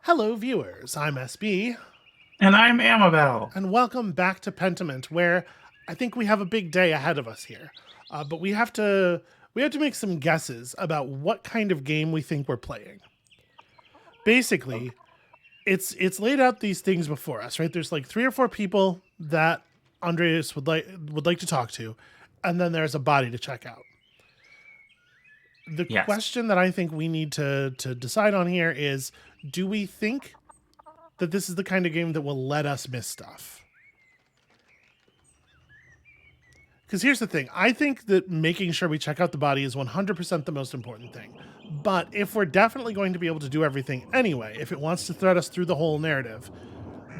Hello, viewers. I'm SB, And I'm Amabel. and welcome back to Pentiment, where I think we have a big day ahead of us here. But we have to make some guesses about what kind of game we think we're playing. Basically, it's laid out these things before us, right? There's like three or four people that Andreas would like to talk to, and then there's a body to check out. The Yes. question that I think we need to decide on here is: do we think that this is the kind of game that will let us miss stuff? Because here's the thing. I think that making sure we check out the body is 100% the most important thing. But if we're definitely going to be able to do everything anyway, if it wants to thread us through the whole narrative,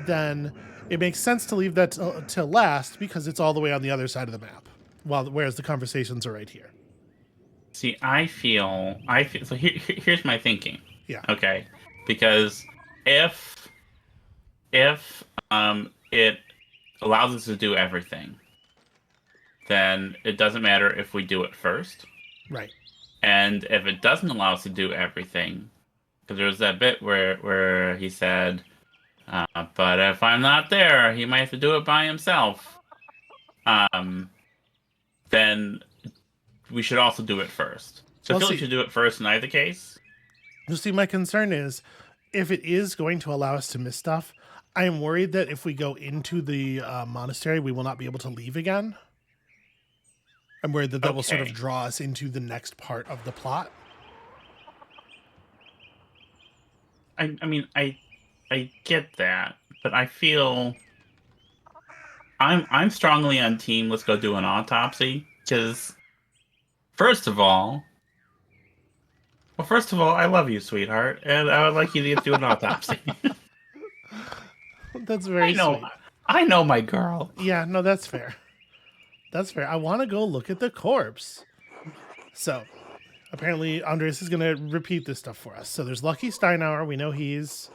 then it makes sense to leave that to last because it's all the way on the other side of the map, whereas the conversations are right here. See, I feel. So here's my thinking. Yeah. Okay, because if it allows us to do everything, then it doesn't matter if we do it first. Right. And if it doesn't allow us to do everything, because there was that bit where he said, "But if I'm not there, he might have to do it by himself." Um, then we should also do it first. So I Well, feel like we see, should do it first in either case. my concern is if it is going to allow us to miss stuff, I am worried that if we go into the monastery, we will not be able to leave again. I'm worried that will sort of Okay. draw us into the next part of the plot. I mean, I get that, but I feel I'm strongly on team. Let's go do an autopsy because first of all, I love you, sweetheart, and I would like you to do an autopsy. That's I very know, sweet. I know my girl. Yeah, no, that's fair. That's fair. I want to go look at the corpse. So, apparently Andres is going to repeat this stuff for us. So there's Lucky Steinauer. We know he's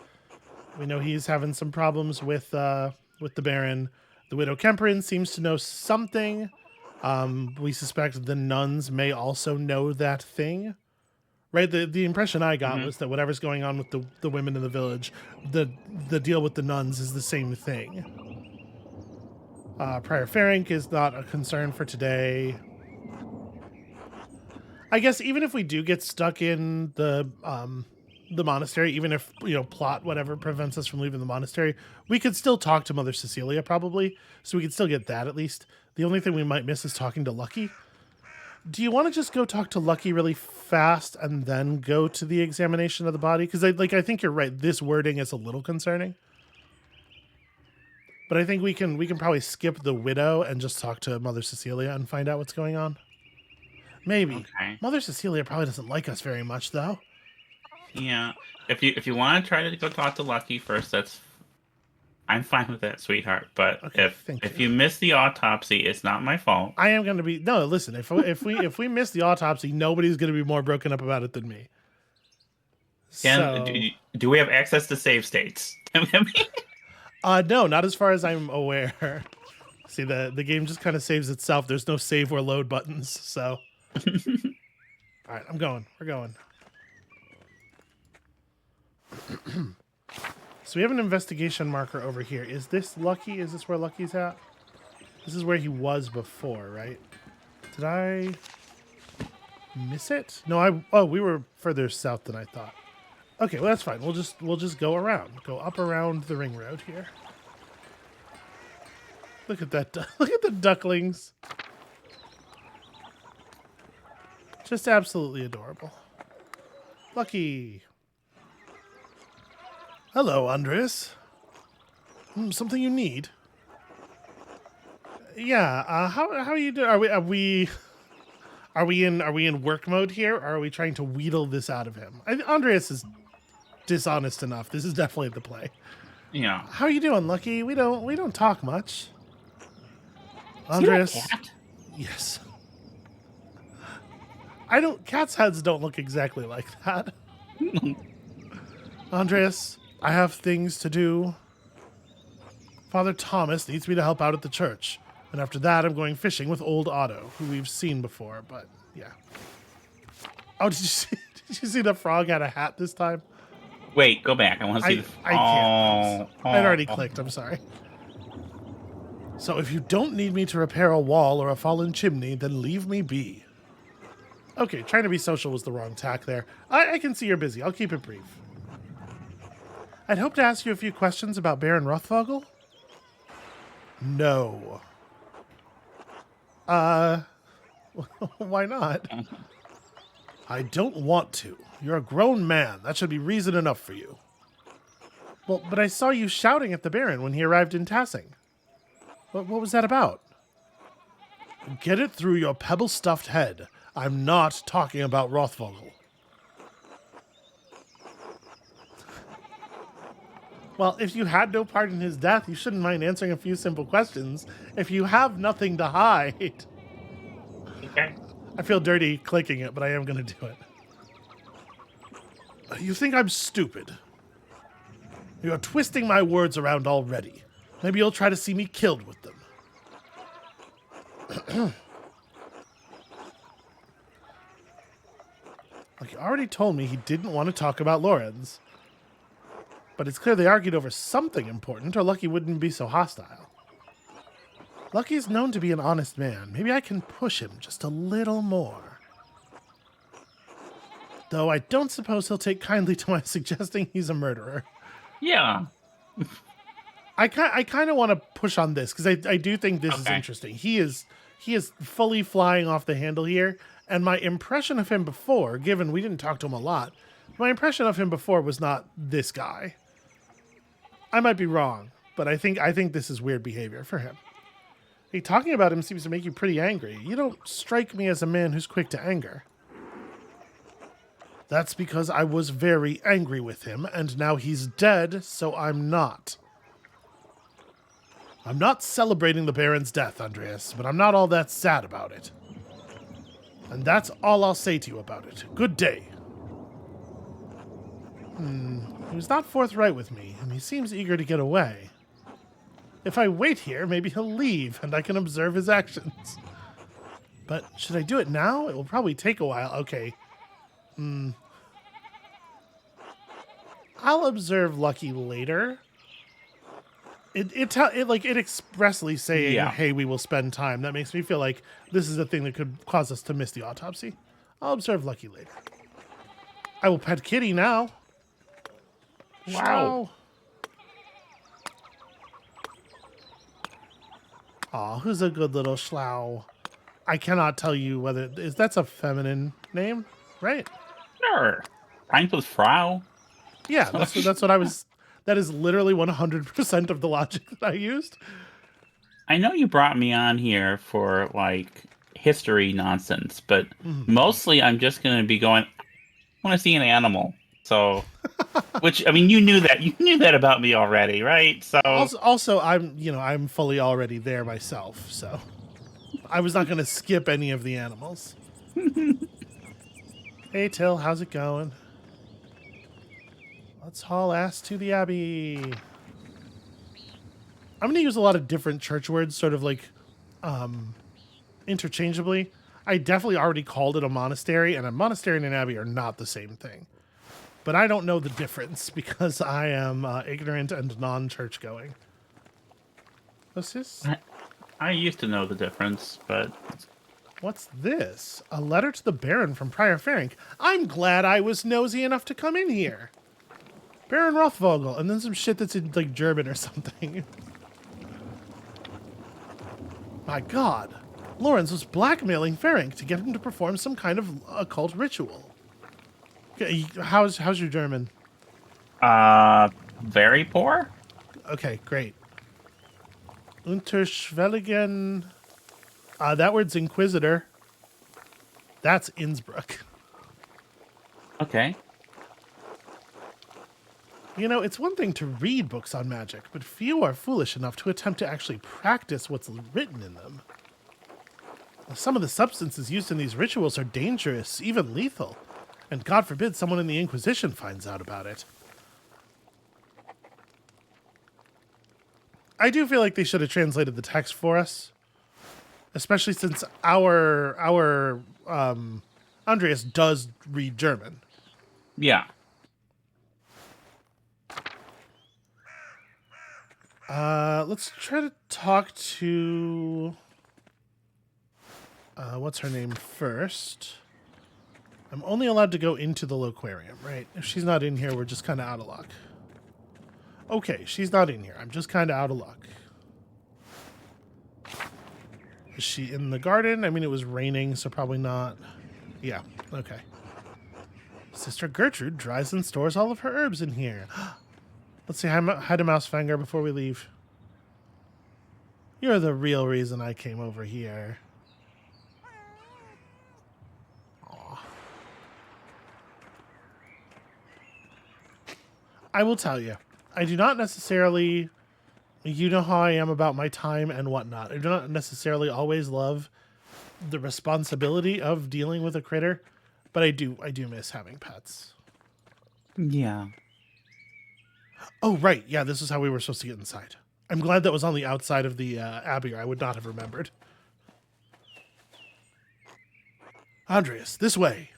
having some problems with the Baron. The widow Kemperin seems to know something. We suspect the nuns may also know that thing. Right? The impression I got Hmm. was that whatever's going on with the women in the village, the deal with the nuns is the same thing. Prior Ferenc is not a concern for today. I guess even if we do get stuck in the monastery, even if plot whatever prevents us from leaving the monastery, we could still talk to Mother Cecilia probably, so we could still get that at least. The only thing we might miss is talking to Lucky. Do you want to just go talk to Lucky really fast and then go to the examination of the body? Because I think you're right. This wording is a little concerning. But I think we can probably skip the widow and just talk to Mother Cecilia and find out what's going on. Maybe. Okay. Mother Cecilia probably doesn't like us very much, though. Yeah. If you want to try to go talk to Lucky first, I'm fine with that, sweetheart. But Okay, if thank you. if you miss the autopsy, it's not my fault. I am going to be no. Listen, if we miss the autopsy, nobody's going to be more broken up about it than me. Can So, do we have access to save states? no, not as far as I'm aware. See, the game just kind of saves itself. There's no save or load buttons. So, all right, I'm going. We're going. So we have an investigation marker over here. Is this Lucky? Is this where Lucky's at? This is where he was before, right? Did I miss it? No, we were further south than I thought. Okay, well that's fine. We'll just go around. Go up around the ring road here. Look at that. Look at the ducklings. Just absolutely adorable. Lucky. Hello, Andres. Something you need? Yeah. How are you doing? Are we in work mode here? Or are we trying to wheedle this out of him? Andreas is dishonest enough. This is definitely the play. Yeah. How are you doing, Lucky? We don't talk much. See that Andreas. cat? Yes. I don't. Cats' heads don't look exactly like that. Andreas, I have things to do. Father Thomas needs me to help out at the church. And after that, I'm going fishing with old Otto, who we've seen before, but yeah. Oh, did you see the frog had a hat this time? Wait, go back. I want to see the. I can't. Oh, It already oh. clicked. I'm sorry. So if you don't need me to repair a wall or a fallen chimney, then leave me be. Okay, trying to be social was the wrong tack there. I can see you're busy. I'll keep it brief. I'd hope to ask you a few questions about Baron Rothvogel. No. Why not? I don't want to. You're a grown man. That should be reason enough for you. Well, but I saw you shouting at the Baron when he arrived in Tassing. What was that about? Get it through your pebble-stuffed head. I'm not talking about Rothvogel. Well, if you had no part in his death, you shouldn't mind answering a few simple questions. If you have nothing to hide. Okay. I feel dirty clicking it, but I am going to do it. You think I'm stupid? You're twisting my words around already. Maybe you'll try to see me killed with them. Like, he already told me he didn't want to talk about Lorenz. But it's clear they argued over something important, or Lucky wouldn't be so hostile. Lucky's known to be an honest man. Maybe I can push him just a little more. Though I don't suppose he'll take kindly to my suggesting he's a murderer. Yeah. I kind of want to push on this, because I do think this is Okay. interesting. He is fully flying off the handle here, and my impression of him before, given we didn't talk to him a lot, my impression of him before was not this guy. I might be wrong, but I think this is weird behavior for him. Hey, talking about him seems to make you pretty angry. You don't strike me as a man who's quick to anger. That's because I was very angry with him, and now he's dead, so I'm not. I'm not celebrating the Baron's death, Andreas, but I'm not all that sad about it. And that's all I'll say to you about it. Good day. He was not forthright with me, and he seems eager to get away. If I wait here, maybe he'll leave, and I can observe his actions. But should I do it now? It will probably take a while. Okay. I'll observe Lucky later. It expressly saying, Yeah. hey, we will spend time. That makes me feel like this is a thing that could cause us to miss the autopsy. I'll observe Lucky later. I will pet Kitty now. Wow. Aw, who's a good little schlau? I cannot tell you whether that's a feminine name, right? Sure. Rhymes with Frau. Yeah, that's what I was. That is literally 100% of the logic that I used. I know you brought me on here for like history nonsense, but mostly I'm just going to be going. I want to see an animal. So, which I mean, you knew that about me already, right? So Also, I'm fully already there myself, so I was not going to skip any of the animals. Hey, Till, how's it going? Let's haul ass to the Abbey. I'm going to use a lot of different church words, sort of like interchangeably. I definitely already called it a monastery, and a monastery and an abbey are not the same thing. But I don't know the difference because I am ignorant and non-church going. What's this? I used to know the difference, but What's this? A letter to the Baron from Prior Ferenc. I'm glad I was nosy enough to come in here. Baron Rothvogel, and then some shit that's in like German or something. My God, Lorenz was blackmailing Ferenc to get him to perform some kind of occult ritual. Okay, how's your German? very poor. Okay, great. Unterschwelligen. That word's Inquisitor. That's Innsbruck. Okay. You know, it's one thing to read books on magic, but few are foolish enough to attempt to actually practice what's written in them. Some of the substances used in these rituals are dangerous, even lethal, and God forbid someone in the Inquisition finds out about it. I do feel like they should have translated the text for us, especially since our Andreas does read German. Yeah. Let's try to talk to... what's her name first? I'm only allowed to go into the Loquarium, right? If she's not in here, we're just kind of out of luck. Okay, she's not in here. I'm just kind of out of luck. Is she in the garden? I mean, it was raining, so probably not. Yeah, okay. Sister Gertrude dries and stores all of her herbs in here. Let's say hi to Mousefinger before we leave. You're the real reason I came over here. Aww. I will tell you, I do not necessarily... You know how I am about my time and whatnot. I do not necessarily always love the responsibility of dealing with a critter, but I do miss having pets. Yeah. Oh, right. Yeah, this is how we were supposed to get inside. I'm glad that was on the outside of the abbey, or I would not have remembered. Andreas, this way.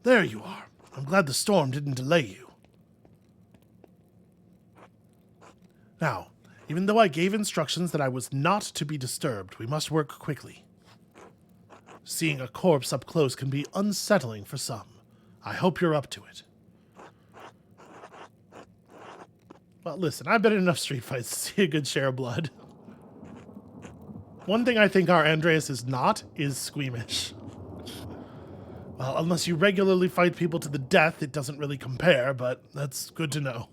There you are. I'm glad the storm didn't delay you. Now, even though I gave instructions that I was not to be disturbed, we must work quickly. Seeing a corpse up close can be unsettling for some. I hope you're up to it. Well, listen, I've been in enough street fights to see a good share of blood. One thing I think our Andreas is not is squeamish. Well, unless you regularly fight people to the death, it doesn't really compare, but that's good to know.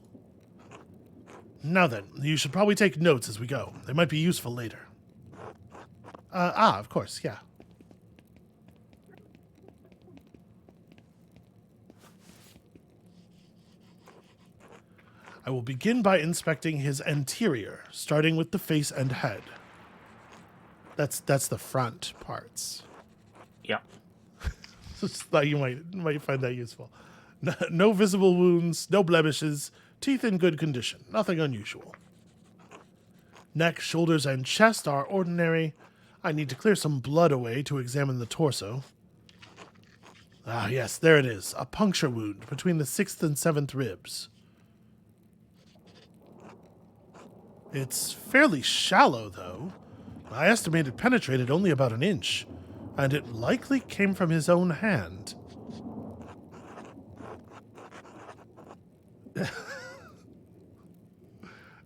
Now then, you should probably take notes as we go. They might be useful later. Of course, yeah. I will begin by inspecting his anterior, starting with the face and head. That's the front parts. Yeah. Just thought you might find that useful. No visible wounds, no blemishes, teeth in good condition, nothing unusual. Neck, shoulders, and chest are ordinary. I need to clear some blood away to examine the torso. Ah, yes, there it is. A puncture wound between the 6th and 7th ribs. It's fairly shallow, though. I estimate it penetrated only about an inch, and it likely came from his own hand.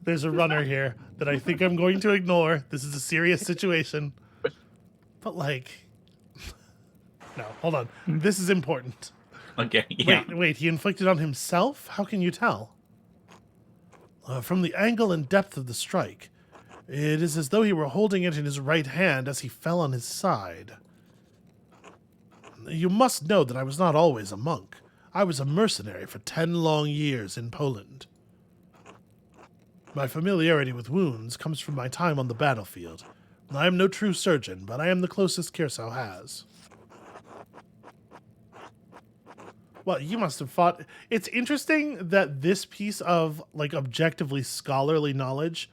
There's a runner here that I think I'm going to ignore. This is a serious situation. But, like... No, hold on. This is important. Okay, yeah. Wait, he inflicted on himself? How can you tell? From the angle and depth of the strike, it is as though he were holding it in his right hand as he fell on his side. You must know that I was not always a monk. I was a mercenary for 10 long years in Poland. My familiarity with wounds comes from my time on the battlefield. I am no true surgeon, but I am the closest Kersau has. Well, you must have fought... It's interesting that this piece of, like, objectively scholarly knowledge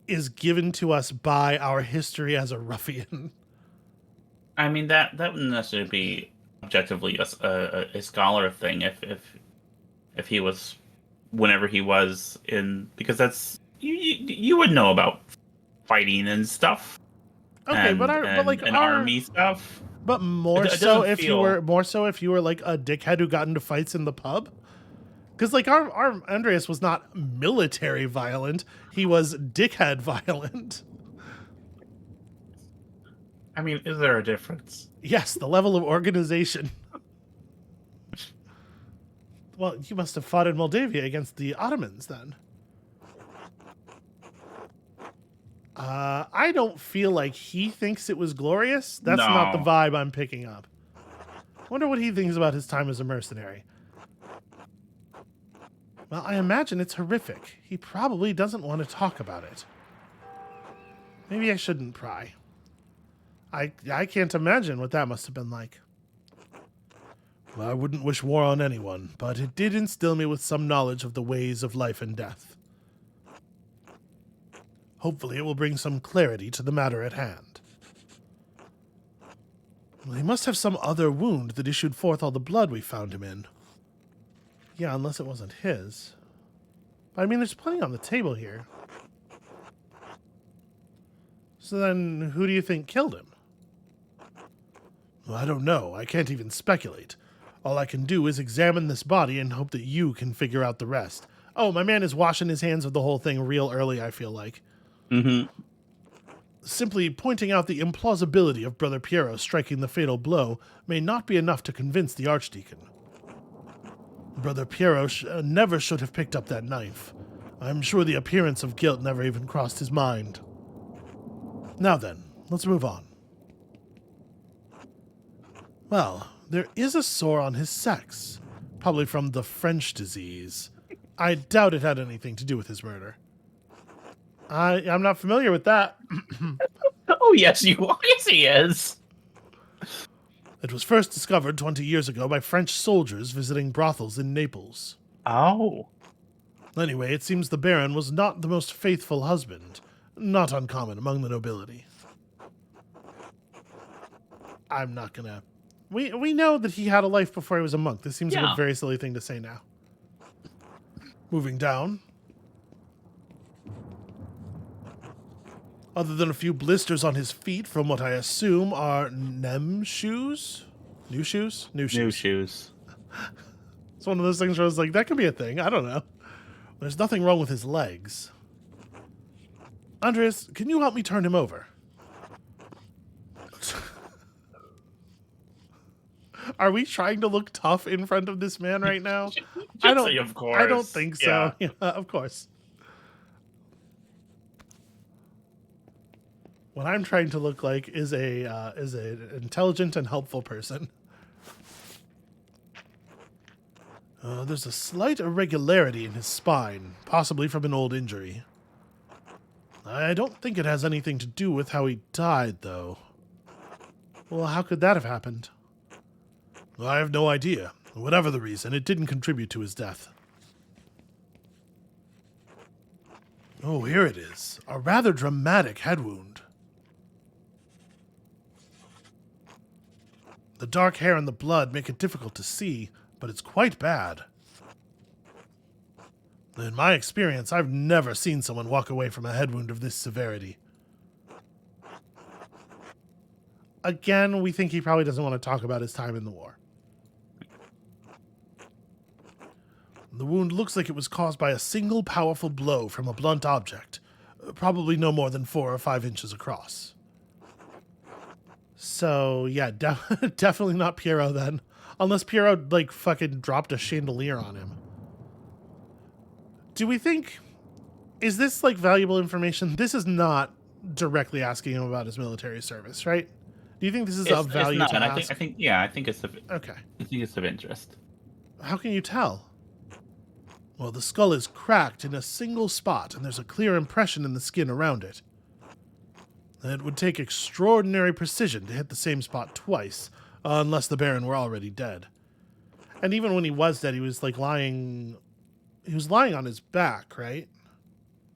is given to us by our history as a ruffian. I mean, that wouldn't necessarily be objectively a scholar thing if he was... Whenever he was in... Because that's... You would know about fighting and stuff. Okay, and, but army stuff. But more so if you were like a dickhead who got into fights in the pub. Because like our Andreas was not military violent, he was dickhead violent. I mean, is there a difference? Yes, the level of organization. Well, you must have fought in Moldavia against the Ottomans then. I don't feel like he thinks it was glorious. That's not the vibe I'm picking up. Wonder what he thinks about his time as a mercenary. Well, I imagine it's horrific. He probably doesn't want to talk about it. Maybe I shouldn't pry. I can't imagine what that must have been like. Well, I wouldn't wish war on anyone, but it did instill me with some knowledge of the ways of life and death. Hopefully it will bring some clarity to the matter at hand. Well, he must have some other wound that issued forth all the blood we found him in. Yeah, unless it wasn't his. I mean, there's plenty on the table here. So then, who do you think killed him? Well, I don't know. I can't even speculate. All I can do is examine this body and hope that you can figure out the rest. Oh, my man is washing his hands of the whole thing real early, I feel like. Mm-hmm. Simply pointing out the implausibility of Brother Piero striking the fatal blow may not be enough to convince the Archdeacon. Brother Piero never should have picked up that knife. I'm sure the appearance of guilt never even crossed his mind. Now then, let's move on. Well, there is a sore on his sex, probably from the French disease. I doubt it had anything to do with his murder. I'm not familiar with that. Oh, yes, you are. Yes, he is. It was first discovered 20 years ago by French soldiers visiting brothels in Naples. Oh. Anyway, it seems the Baron was not the most faithful husband, not uncommon among the nobility. I'm not gonna... We know that he had a life before he was a monk. This seems like a very silly thing to say now. Moving down. Other than a few blisters on his feet from what I assume are Nem shoes? New shoes? New shoes. New shoes. It's one of those things where I was like, that could be a thing. I don't know. There's nothing wrong with his legs. Andres, can you help me turn him over? Are we trying to look tough in front of this man right now? I don't. Of course. I don't think so. Yeah, of course. What I'm trying to look like is an intelligent and helpful person. There's a slight irregularity in his spine, possibly from an old injury. I don't think it has anything to do with how he died, though. Well, how could that have happened? I have no idea. Whatever the reason, it didn't contribute to his death. Oh, here it is. A rather dramatic head wound. The dark hair and the blood make it difficult to see, but it's quite bad. In my experience, I've never seen someone walk away from a head wound of this severity. Again, we think he probably doesn't want to talk about his time in the war. The wound looks like it was caused by a single powerful blow from a blunt object, probably no more than 4 or 5 inches across. So, yeah, definitely not Piero then. Unless Piero, like, fucking dropped a chandelier on him. Do we think... Is this, like, valuable information? This is not directly asking him about his military service, right? Do you think this is of value to ask? I think it's of... Okay. I think it's of interest. How can you tell? Well, the skull is cracked in a single spot, and there's a clear impression in the skin around it. It would take extraordinary precision to hit the same spot twice, unless the Baron were already dead. And even when he was dead, he was like lying... He was lying on his back, right?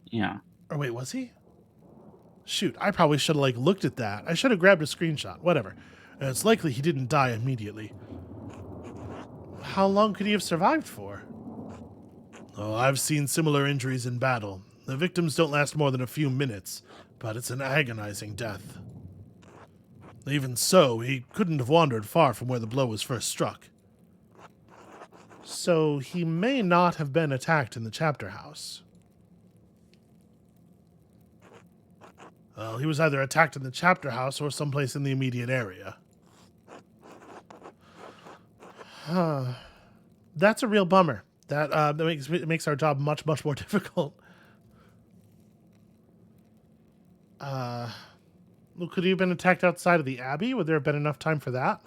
Yeah. Or wait, was he? Shoot, I probably should have like looked at that. I should have grabbed a screenshot. Whatever. It's likely he didn't die immediately. How long could he have survived for? Oh, I've seen similar injuries in battle. The victims don't last more than a few minutes, but it's an agonizing death. Even so, he couldn't have wandered far from where the blow was first struck. So he may not have been attacked in the chapter house. Well, he was either attacked in the chapter house or someplace in the immediate area. That's a real bummer. That makes our job much, much more difficult. Could he have been attacked outside of the Abbey? Would there have been enough time for that?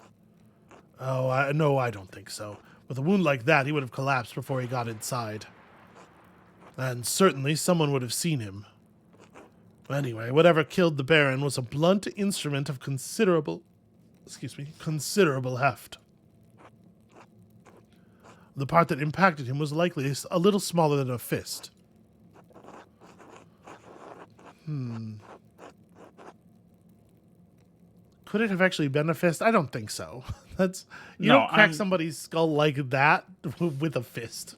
Oh, no, I don't think so. With a wound like that, he would have collapsed before he got inside. And certainly someone would have seen him. Anyway, whatever killed the Baron was a blunt instrument of considerable heft. The part that impacted him was likely a little smaller than a fist. Could it have actually been a fist? I don't think so. That's you No, don't crack somebody's skull like that with a fist.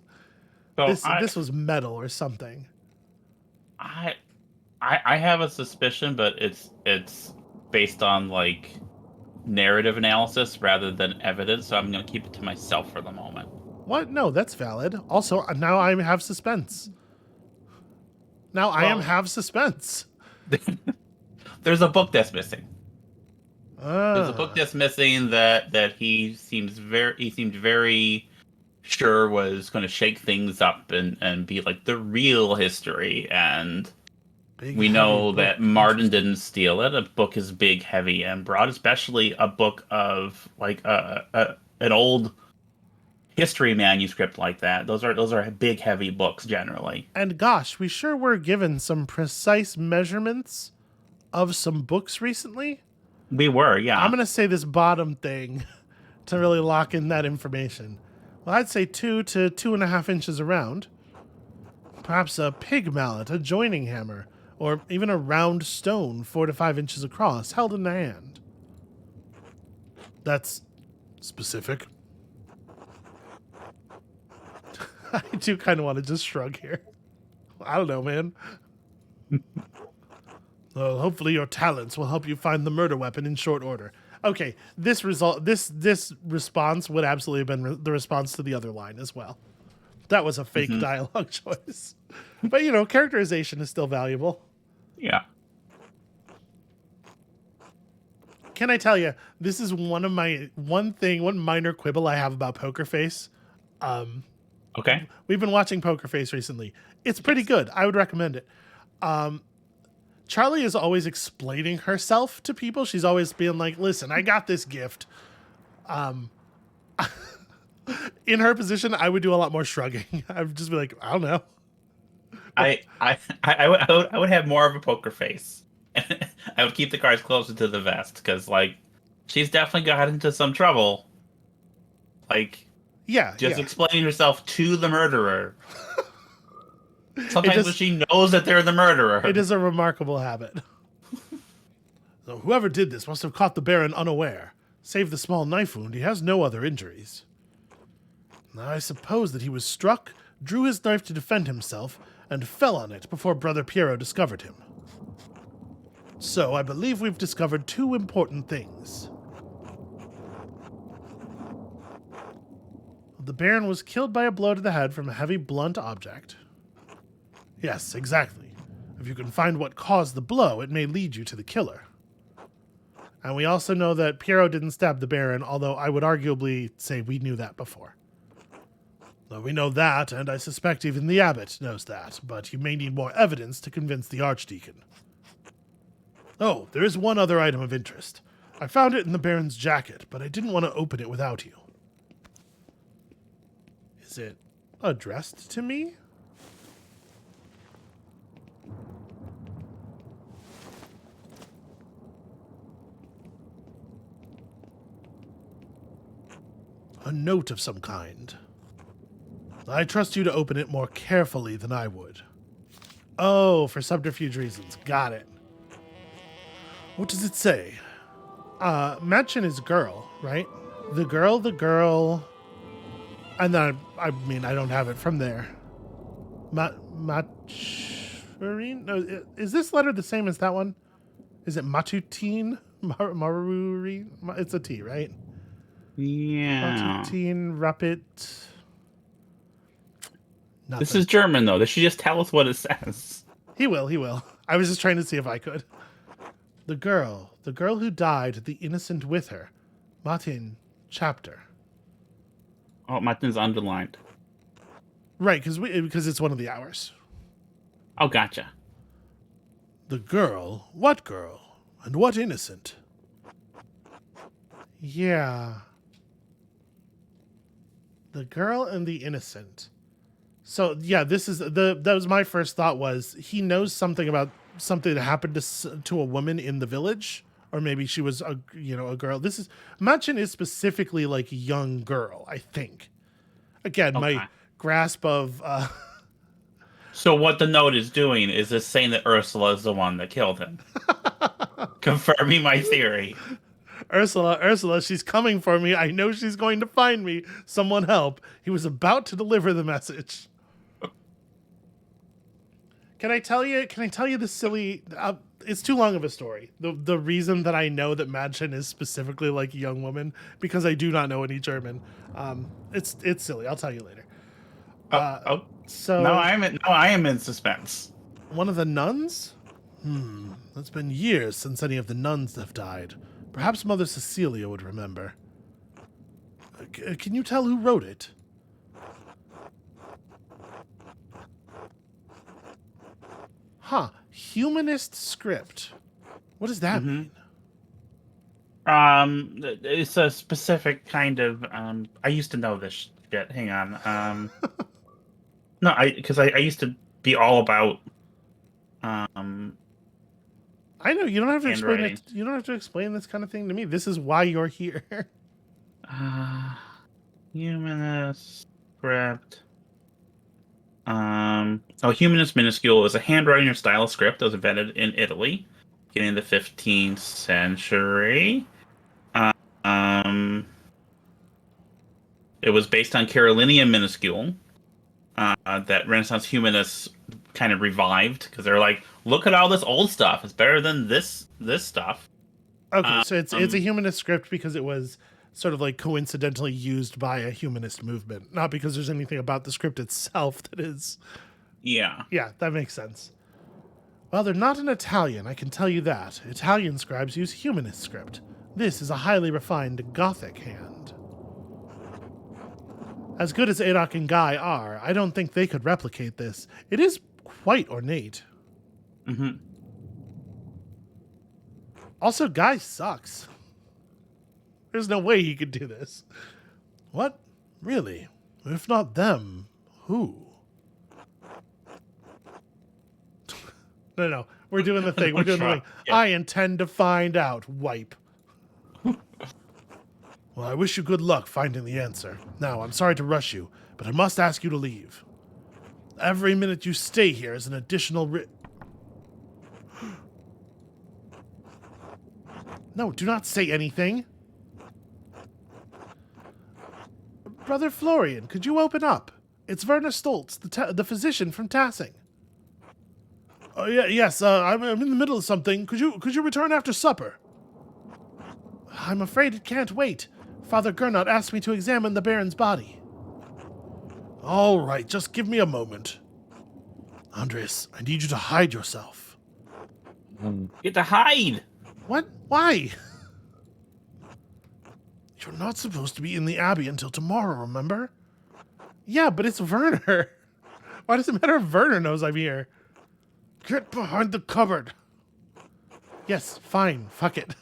so This was metal or something. I I have a suspicion, but it's based on like narrative analysis rather than evidence, so I'm gonna keep it to myself for the moment. What? No, that's valid. Also, now I have suspense. Now I am Well, have suspense. there's a book that's missing. There's a book Ah, that's missing that he seemed very sure was going to shake things up and be like the real history. And big we heavy know book. that Martin Interesting. didn't steal it. A book is big, heavy, and broad, especially a book of like an old history manuscript like that. Those are big, heavy books generally. And gosh, we sure were given some precise measurements of some books recently. We were, I'm yeah. gonna say this bottom thing to really lock in that information. Well, I'd say 2 to 2.5 inches around. Perhaps a pig mallet, a joining hammer, or even a round stone 4 to 5 inches across, held in the hand. That's specific. I do kind of want to just shrug here. I don't know, man. Well, hopefully your talents will help you find the murder weapon in short order. Okay, this response would absolutely have been the response to the other line as well. That was a fake Hmm. dialogue choice. But you know, characterization is still valuable. Yeah. Can I tell you, this is one minor quibble I have about Poker Face. Okay. We've been watching Poker Face recently. It's pretty good. I would recommend it. Charlie is always explaining herself to people. She's always being like, listen, I got this gift. In her position, I would do a lot more shrugging. I would just be like, I don't know. I would have more of a poker face. I would keep the cards closer to the vest because, like, she's definitely got into some trouble. Like, Yeah, just yeah. explaining herself to the murderer. It Sometimes when just she knows that they're the murderer. it is a remarkable habit. So whoever did this must have caught the Baron unaware. Save the small knife wound, he has no other injuries. Now I suppose that he was struck, drew his knife to defend himself, and fell on it before Brother Piero discovered him. So I believe we've discovered two important things. The Baron was killed by a blow to the head from a heavy, blunt object. Yes, exactly. If you can find what caused the blow, it may lead you to the killer. And we also know that Piero didn't stab the Baron, although I would arguably say we knew that before. Well, we know that, and I suspect even the abbot knows that, but you may need more evidence to convince the archdeacon. Oh, there is one other item of interest. I found it in the Baron's jacket, but I didn't want to open it without you. Is it addressed to me? A note of some kind. I trust you to open it more carefully than I would. Oh, for subterfuge reasons. Got it. What does it say? Mention is girl, right? The girl. And then, I mean, I don't have it from there. Maturine? No, is this letter the same as that one? Is it Matutine? Marurine? It's a T, right? Yeah. Matutine, Rapid. Nothing. This is German, though. They should just tell us what it says. He will. I was just trying to see if I could. The girl who died, the innocent with her. Martin, chapter. Oh, Martin's underlined. Right, because it's one of the hours. Oh, gotcha. The girl? What girl? And what innocent? Yeah. The girl and the innocent. So yeah, that was my first thought was he knows something about something that happened to a woman in the village, or maybe she was a girl. Machin is specifically like a young girl, I think. Again, Okay. my grasp of So what the note is doing is it's saying that Ursula is the one that killed him. Confirming my theory. Ursula, she's coming for me. I know she's going to find me. Someone help. He was about to deliver the message. Can I tell you the silly... it's too long of a story. The reason that I know that Madchen is specifically like a young woman, because I do not know any German. It's silly. I'll tell you later. So... Now I am in suspense. One of the nuns? It's been years since any of the nuns have died. Perhaps Mother Cecilia would remember. Can you tell who wrote it? Huh. Humanist script. What does that mean? It's a specific kind of, I used to know this shit. Hang on. No, because I used to be all about, I know, you don't have to explain handwriting. it. You don't have to explain this kind of thing to me. This is why you're here. Humanist script. Humanist minuscule is a handwriting or style of script that was invented in Italy, beginning in the 15th century. It was based on Carolinian minuscule that Renaissance humanists kind of revived because they're like, look at all this old stuff. It's better than this stuff. Okay, so it's a humanist script because it was sort of like coincidentally used by a humanist movement, not because there's anything about the script itself that is... Yeah. Yeah, that makes sense. Well, they're not in Italian, I can tell you that. Italian scribes use humanist script. This is a highly refined Gothic hand. As good as Adok and Guy are, I don't think they could replicate this. It is quite ornate. Mm-hmm. Also, Guy sucks. There's no way he could do this. What? Really? If not them, who? No. We're doing the thing. We're doing the thing. Yeah. I intend to find out. Wipe. Well, I wish you good luck finding the answer. Now, I'm sorry to rush you, but I must ask you to leave. Every minute you stay here is an additional No, do not say anything. Brother Florian, could you open up? It's Werner Stoltz, the physician from Tassing. Yes, I'm in the middle of something. Could you return after supper? I'm afraid it can't wait. Father Gernot asked me to examine the Baron's body. All right, just give me a moment. Andres, I need you to hide yourself. Get to hide! What? Why? You're not supposed to be in the Abbey until tomorrow, remember? Yeah, but it's Werner. Why does it matter if Werner knows I'm here? Get behind the cupboard. Yes, fine. Fuck it.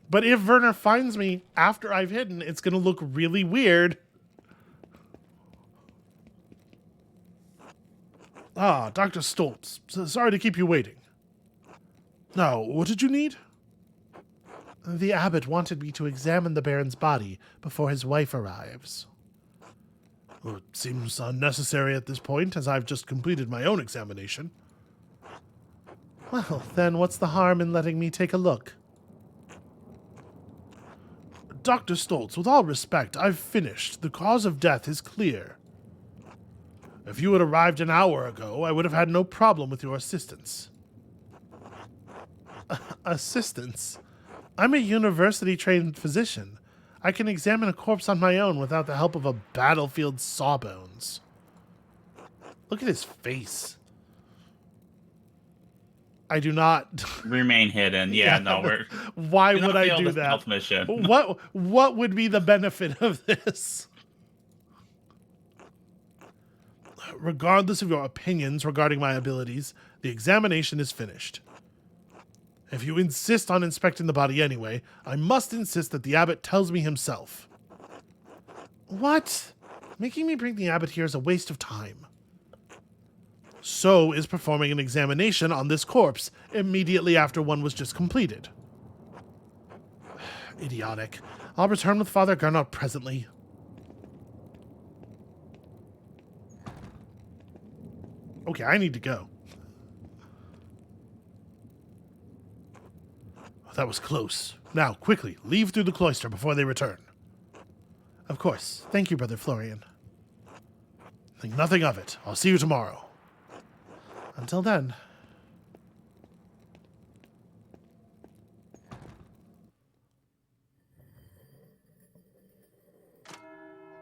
But if Werner finds me after I've hidden, it's going to look really weird. Ah, Dr. Stoltz. Sorry to keep you waiting. Now, what did you need? The abbot wanted me to examine the Baron's body before his wife arrives. Well, it seems unnecessary at this point, as I've just completed my own examination. Well, then what's the harm in letting me take a look? Dr. Stoltz, with all respect, I've finished. The cause of death is clear. If you had arrived an hour ago, I would have had no problem with your assistance. Assistance? I'm a university-trained physician. I can examine a corpse on my own without the help of a battlefield sawbones. Look at his face. I do not... Remain hidden. Yeah, no, we're... Why would I do that? Mission. What would be the benefit of this? Regardless of your opinions regarding my abilities, the examination is finished. If you insist on inspecting the body anyway, I must insist that the abbot tells me himself. What? Making me bring the abbot here is a waste of time. So is performing an examination on this corpse immediately after one was just completed. Idiotic. I'll return with Father Gernot presently. Okay, I need to go. That was close. Now, quickly, leave through the cloister before they return. Of course. Thank you, Brother Florian. Think nothing of it. I'll see you tomorrow. Until then.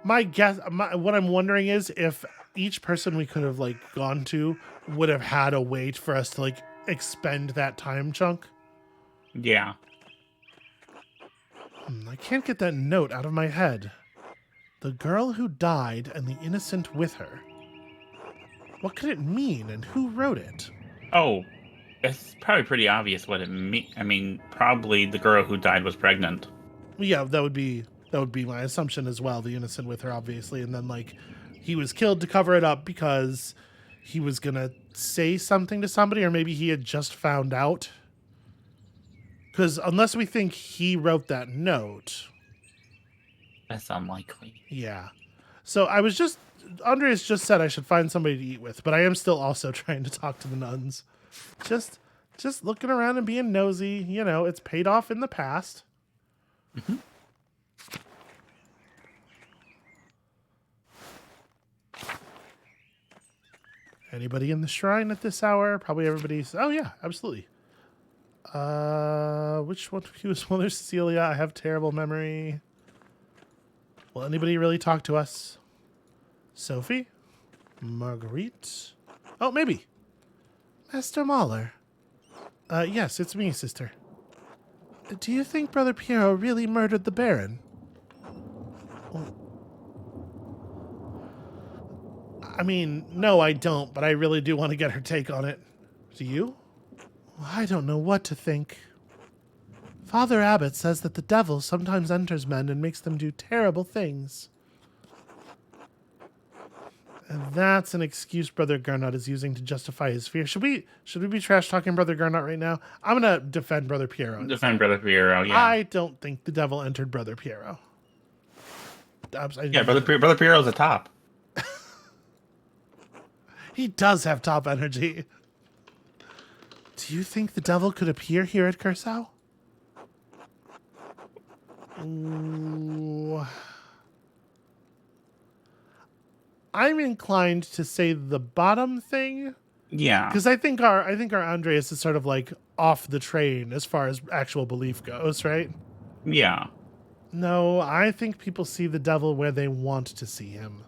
My guess, what I'm wondering is if each person we could have like gone to would have had a way for us to like expend that time chunk. Yeah. I can't get that note out of my head. The girl who died and the innocent with her. What could it mean and who wrote it? Oh, it's probably pretty obvious what it means. I mean, probably the girl who died was pregnant. Yeah, that would be my assumption as well. The innocent with her, obviously, and then like he was killed to cover it up because he was gonna say something to somebody, or maybe he had just found out. Because unless we think he wrote that note, That's unlikely. yeah. So I was just Andreas just said I should find somebody to eat with, but I am still also trying to talk to the nuns. Just looking around and being nosy. You know, it's paid off in the past. Mm-hmm. Anybody in the shrine at this hour? Probably everybody's. Oh yeah, absolutely. Which one of you is Mother Cecilia? I have terrible memory. Will anybody really talk to us? Sophie? Marguerite? Oh, maybe. Master Mahler. Yes, it's me, sister. Do you think Brother Piero really murdered the Baron? Well, I mean, no, I don't, but I really do want to get her take on it. Do you? Well, I don't know what to think. Father Abbot says that the devil sometimes enters men and makes them do terrible things. And that's an excuse Brother Gernot is using to justify his fear. Should we be trash talking Brother Gernot right now? I'm gonna defend Brother Piero. Defend Brother Piero, yeah. I don't think the devil entered Brother Piero. Yeah, Brother Piero's a top. He does have top energy. Do you think the devil could appear here at Curacao? Ooh. I'm inclined to say the bottom thing. Yeah. Because I think our Andreas is sort of like off the train as far as actual belief goes, right? Yeah. No, I think people see the devil where they want to see him.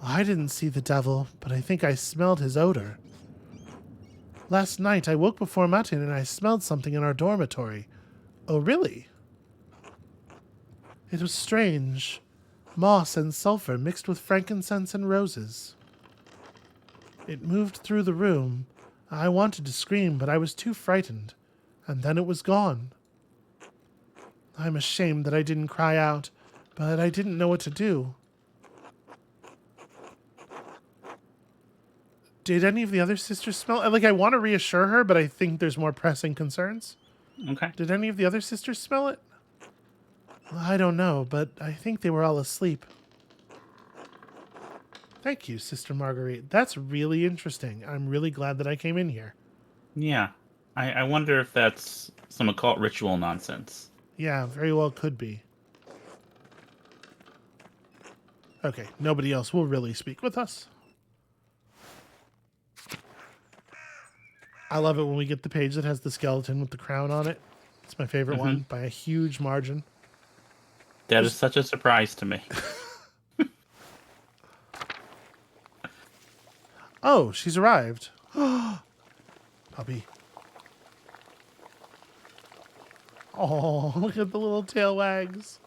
I didn't see the devil, but I think I smelled his odor. Last night I woke before Martin and I smelled something in our dormitory. Oh, really? It was strange. Moss and sulfur mixed with frankincense and roses. It moved through the room. I wanted to scream, but I was too frightened. And then it was gone. I'm ashamed that I didn't cry out, but I didn't know what to do. Did any of the other sisters smell? Like, I want to reassure her, but I think there's more pressing concerns. Okay. Did any of the other sisters smell it? I don't know, but I think they were all asleep. Thank you, Sister Marguerite. That's really interesting. I'm really glad that I came in here. Yeah. I wonder if that's some occult ritual nonsense. Yeah, very well could be. Okay, nobody else will really speak with us. I love it when we get the page that has the skeleton with the crown on it. It's my favorite one by a huge margin. That is such a surprise to me. Oh, she's arrived. Puppy. Oh, look at the little tail wags.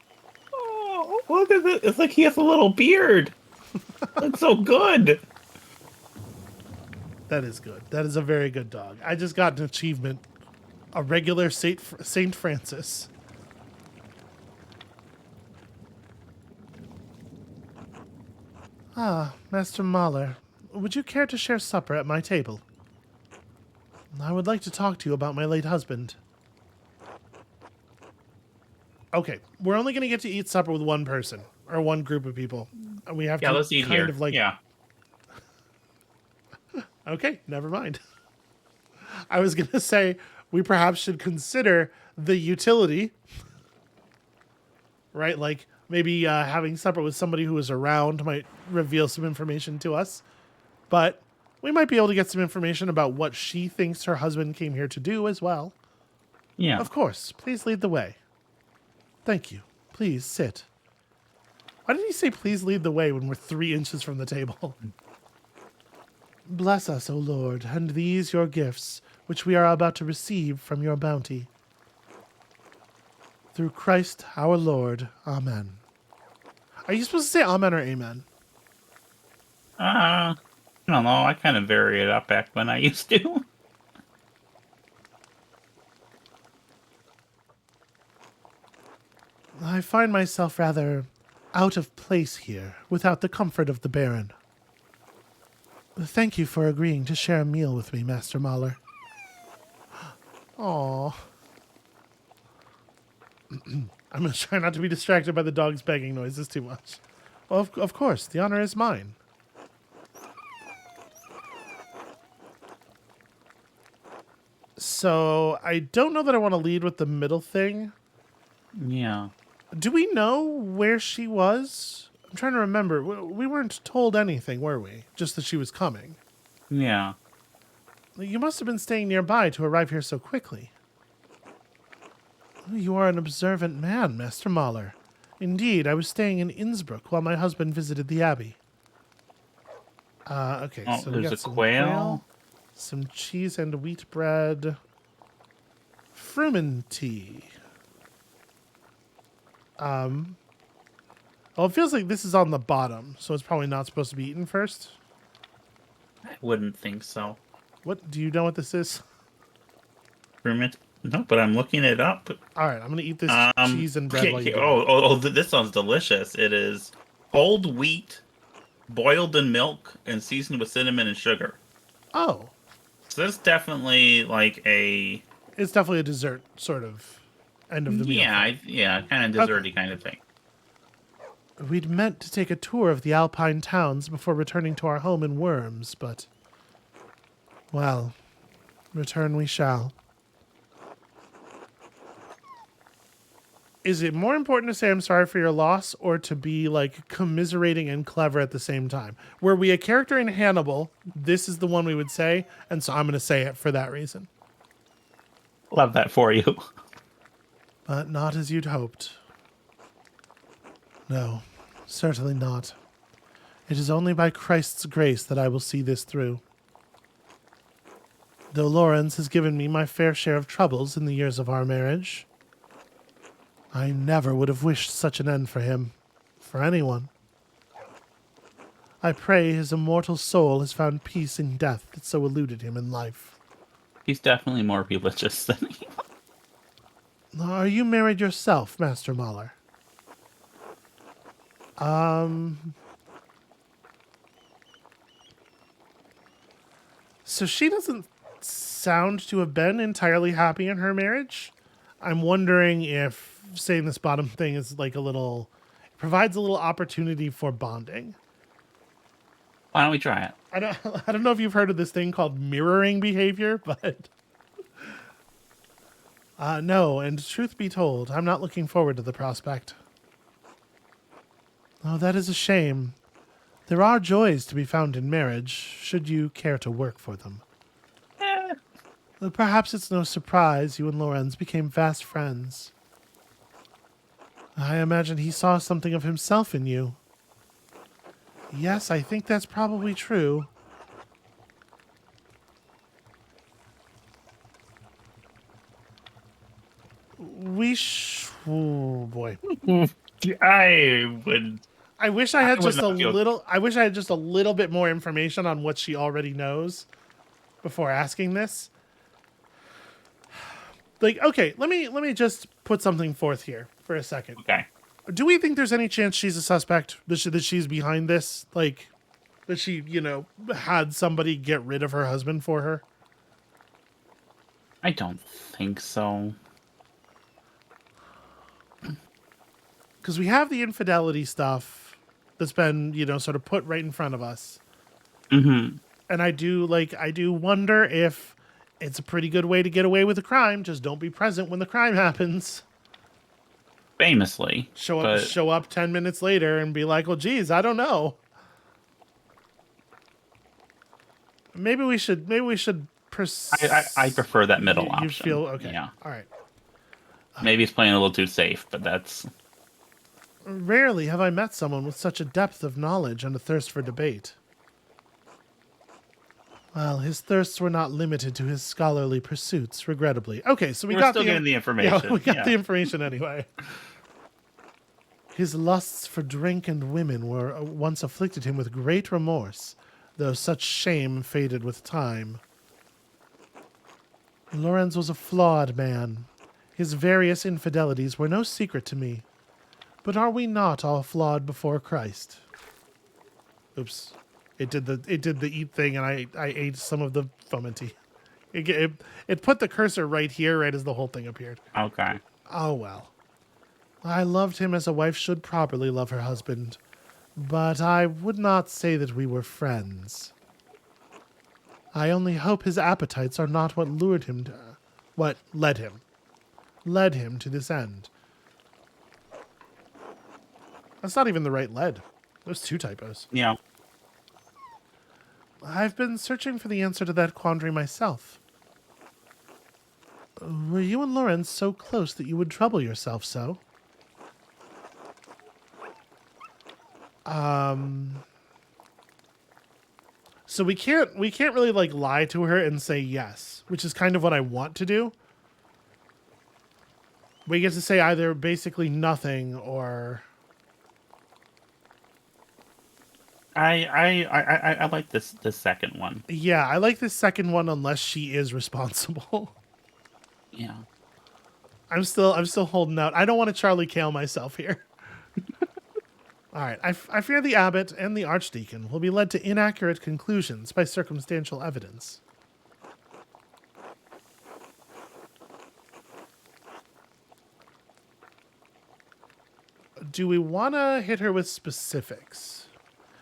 Oh, look at it. It's like he has a little beard. That's so good. That is good. That is a very good dog. I just got an achievement. A regular Saint Francis. Ah, Master Mahler, would you care to share supper at my table? I would like to talk to you about my late husband. Okay, we're only going to get to eat supper with one person, or one group of people. And we have to Let's eat kind here. of like... Yeah. Okay, never mind. I was going to say, we perhaps should consider the utility, right? Like maybe having supper with somebody who is around might reveal some information to us. But we might be able to get some information about what she thinks her husband came here to do as well. Yeah. Of course, please lead the way. Thank you. Please sit. Why did he say please lead the way when we're 3 inches from the table? Bless us, O Lord, and these your gifts, which we are about to receive from your bounty. Through Christ our Lord. Amen. Are you supposed to say amen or amen? I don't know. I kind of vary it up back when I used to. I find myself rather out of place here without the comfort of the Baron. Thank you for agreeing to share a meal with me, Master Mahler. Aww. I'm going to try not to be distracted by the dog's begging noises too much. Well, of course, the honor is mine. So, I don't know that I want to lead with the middle thing. Yeah. Do we know where she was? I'm trying to remember. We weren't told anything, were we? Just that she was coming. Yeah. You must have been staying nearby to arrive here so quickly. You are an observant man, Master Mahler. Indeed, I was staying in Innsbruck while my husband visited the abbey. Okay, Oh, so we there's got a some quail. some cheese and wheat bread, frumenty. Well, it feels like this is on the bottom, so it's probably not supposed to be eaten first. I wouldn't think so. What, do you know what this is? No, but I'm looking it up. All right, I'm gonna eat this cheese and bread Okay, while you do this sounds delicious. It is whole wheat, boiled in milk, and seasoned with cinnamon and sugar. Oh, So this is definitely like a it's definitely a dessert sort of end of the meal. yeah, kind of desserty kind of thing. We'd meant to take a tour of the Alpine towns before returning to our home in Worms, but well, return we shall. Is it more important to say I'm sorry for your loss or to be like commiserating and clever at the same time? Were we a character in Hannibal, this is the one we would say, and so I'm going to say it for that reason. Love that for you. But not as you'd hoped. No, certainly not. It is only by Christ's grace that I will see this through. Though Lawrence has given me my fair share of troubles in the years of our marriage, I never would have wished such an end for him, for anyone. I pray his immortal soul has found peace in death that so eluded him in life. He's definitely more religious than me. Are you married yourself, Master Mahler? So she doesn't sound to have been entirely happy in her marriage. I'm wondering if saying this bottom thing is like provides a little opportunity for bonding. Why don't we try it? I don't know if you've heard of this thing called mirroring behavior, but no, and truth be told, I'm not looking forward to the prospect. Oh, that is a shame. There are joys to be found in marriage, should you care to work for them. Perhaps it's no surprise you and Lorenz became fast friends. I imagine he saw something of himself in you. Yes, I think that's probably true. Oh boy. I wish I had just a little. I wish I had just a little bit more information on what she already knows before asking this. Like, okay, let me just put something forth here for a second. Okay. Do we think there's any chance she's a suspect? That she's behind this? Like, that she, had somebody get rid of her husband for her? I don't think so. Because we have the infidelity stuff that's been, sort of put right in front of us. Mm-hmm. And I do wonder if It's a pretty good way to get away with a crime. Just don't be present when the crime happens. Famously, but Show up 10 minutes later and be like, well, geez, I don't know. Maybe we should I prefer that middle you option. feel okay. Yeah. All right. Maybe he's playing a little too safe, but that's Rarely have I met someone with such a depth of knowledge and a thirst for debate. Well, his thirsts were not limited to his scholarly pursuits, regrettably. Okay, so we're still getting the information. Yeah, we got the information anyway. His lusts for drink and women were once afflicted him with great remorse, though such shame faded with time. Lorenz was a flawed man. His various infidelities were no secret to me. But are we not all flawed before Christ? Oops. It did the eat thing, and I ate some of the fomenty. It put the cursor right here, right as the whole thing appeared. Okay. Oh well. I loved him as a wife should properly love her husband, but I would not say that we were friends. I only hope his appetites are not what lured him to... what led him to this end. That's not even the right lead. There's 2 typos. Yeah. I've been searching for the answer to that quandary myself. Were you and Lorenz so close that you would trouble yourself so? So we can't really like lie to her and say yes, which is kind of what I want to do. We get to say either basically nothing or I like this second one. yeah, I like this second one unless she is responsible. Yeah. I'm still holding out. I don't want to Charlie Kale myself here. All right, I fear the abbot and the archdeacon will be led to inaccurate conclusions by circumstantial evidence. Do we want to hit her with specifics?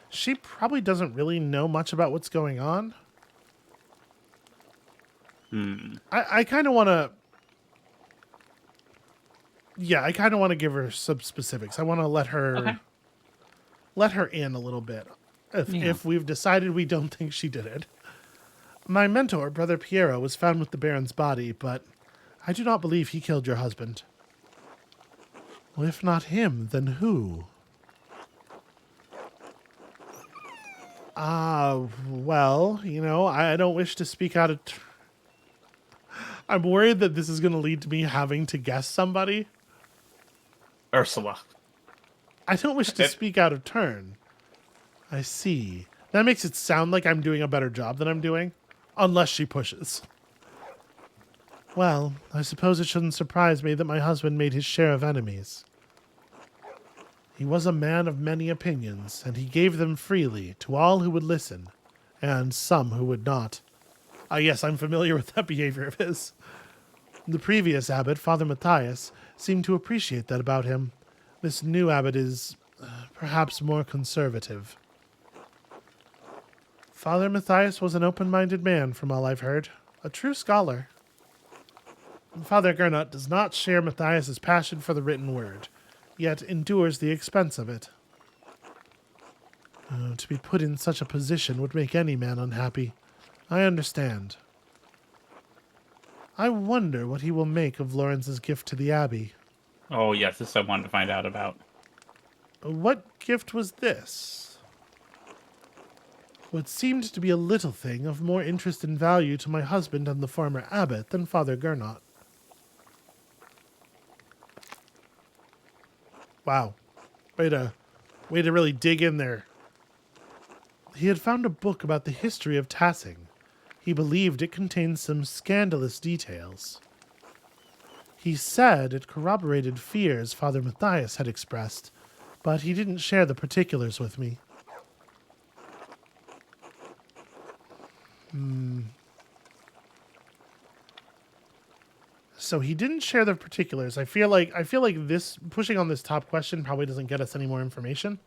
She probably doesn't really know much about what's going on. I kind of want to... Yeah, I kind of want to give her some specifics. I want to let her in a little bit. If we've decided we don't think she did it. My mentor, Brother Piero, was found with the Baron's body, but I do not believe he killed your husband. Well, if not him, then who? Well, you know, I don't wish to speak out of... I'm worried that this is going to lead to me having to guess somebody. Ursula. I don't wish to speak out of turn. I see. That makes it sound like I'm doing a better job than I'm doing. Unless she pushes. Well, I suppose it shouldn't surprise me that my husband made his share of enemies. He was a man of many opinions, and he gave them freely to all who would listen, and some who would not. Yes, I'm familiar with that behavior of his. The previous abbot, Father Matthias, seemed to appreciate that about him. This new abbot is perhaps more conservative. Father Matthias was an open-minded man, from all I've heard. A true scholar. Father Gernot does not share Matthias's passion for the written word, yet endures the expense of it. To be put in such a position would make any man unhappy. I understand. I wonder what he will make of Lorenz's gift to the Abbey. Oh, yes, this I wanted to find out about. What gift was this? What seemed to be a little thing of more interest and value to my husband and the former abbot than Father Gernot. Wow. Way to really dig in there. He had found a book about the history of Tassing. He believed it contained some scandalous details. He said it corroborated fears Father Matthias had expressed, but he didn't share the particulars with me. So he didn't share the particulars. I feel like this pushing on this top question probably doesn't get us any more information.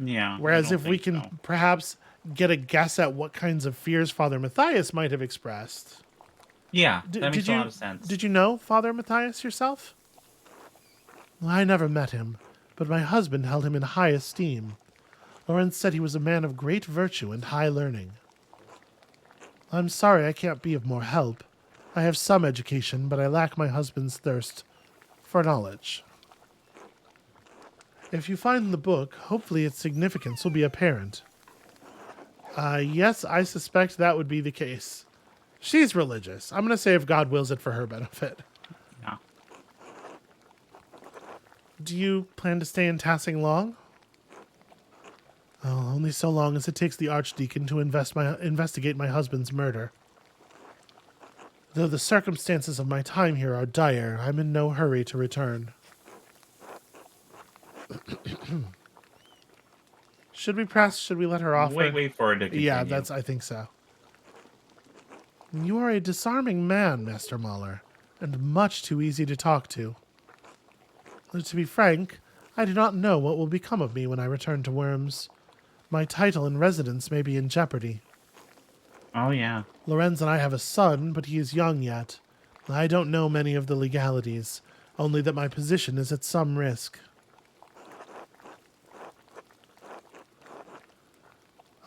Yeah. Whereas if we can perhaps get a guess at what kinds of fears Father Matthias might have expressed. Yeah, that Did makes a lot you of sense. did you know Father Matthias yourself? Well, I never met him, but my husband held him in high esteem. Lorenz said he was a man of great virtue and high learning. I'm sorry I can't be of more help. I have some education, but I lack my husband's thirst for knowledge. If you find the book, hopefully its significance will be apparent. Yes, I suspect that would be the case. She's religious. I'm going to say if God wills it for her benefit. Yeah. Do you plan to stay in Tassing long? Oh, only so long as it takes the Archdeacon to investigate my husband's murder. Though the circumstances of my time here are dire, I'm in no hurry to return. Should we press? Should we let her off? Wait for it to continue. Yeah, I think so. You are a disarming man, Master Mahler, and much too easy to talk to. To be frank, I do not know what will become of me when I return to Worms. My title and residence may be in jeopardy. Oh, yeah. Lorenz and I have a son, but he is young yet. I don't know many of the legalities, only that my position is at some risk.